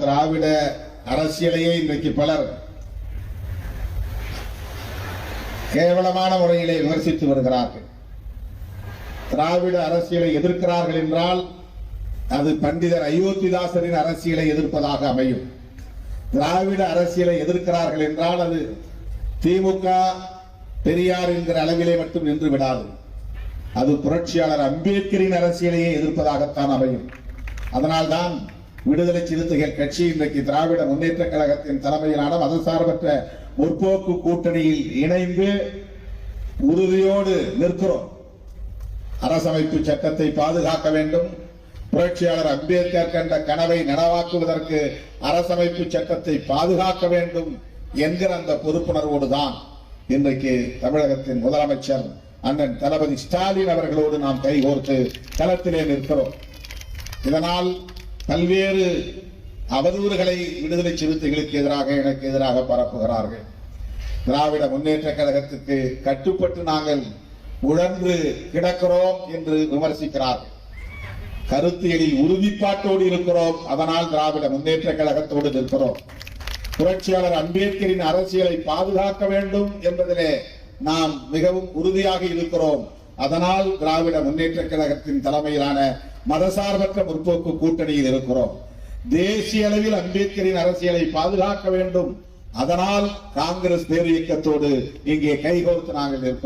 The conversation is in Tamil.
திராவிட அரசியலையே இன்றைக்கு பலர் கேவலமான முறையிலே விமர்சித்து வருகிறார்கள். திராவிட அரசியலை எதிர்க்கிறார்கள் என்றால் அது பண்டிதர் அயோத்திதாசரின் அரசியலை எதிர்ப்பதாக அமையும். திராவிட அரசியலை எதிர்க்கிறார்கள் என்றால் அது திமுக பெரியார் என்கிற அளவிலே மட்டும் நின்று விடாது. அது புரட்சியாளர் அம்பேத்கரின் அரசியலையே எதிர்ப்பதாகத்தான் அமையும். அதனால்தான் விடுதலை சிறுத்தைகள் கட்சி இன்றைக்கு திராவிட முன்னேற்ற கழகத்தின் தலைமையிலான மதசார்பற்ற முற்போக்கு கூட்டணியில் இணைந்து உறுதியோடு நிற்கிறோம். அரசமைப்பு சட்டத்தை பாதுகாக்க வேண்டும், புரட்சியாளர் அம்பேத்கர் கண்ட கனவை நனவாக்குவதற்கு அரசமைப்பு சட்டத்தை பாதுகாக்க வேண்டும் என்கிற அந்த பொறுப்புணர்வோடு தான் இன்றைக்கு தமிழகத்தின் முதலமைச்சர் அண்ணன் தளபதி ஸ்டாலின் அவர்களோடு நாம் கைகோர்த்து களத்திலே நிற்கிறோம். இதனால் பல்வேறு அவதூறுகளை விடுதலை சிறுத்தைகளுக்கு எதிராக எனக்கு எதிராக பரப்புகிறார்கள். திராவிட முன்னேற்ற கழகத்துக்கு கட்டுப்பட்டு நாங்கள் உழன்று கிடக்கிறோம் என்று விமர்சிக்கிறார்கள். கருத்தியலில் உறுதிப்பாட்டோடு இருக்கிறோம், அதனால் திராவிட முன்னேற்ற கழகத்தோடு நிற்கிறோம். புரட்சியாளர் அம்பேத்கரின் அரசியலை பாதுகாக்க வேண்டும் என்பதிலே நாம் மிகவும் உறுதியாக இருக்கிறோம், அதனால் திராவிட முன்னேற்ற கழகத்தின் தலைமையிலான மதசார்பற்ற முற்போக்கு கூட்டணியில் இருக்கிறோம். தேசிய அளவில் அம்பேத்கரின் அரசியலை பாதுகாக்க வேண்டும், அதனால் காங்கிரஸ் பேரியக்கத்தோடு இங்கே கைகோர்த்து நாங்கள் நிற்போம்.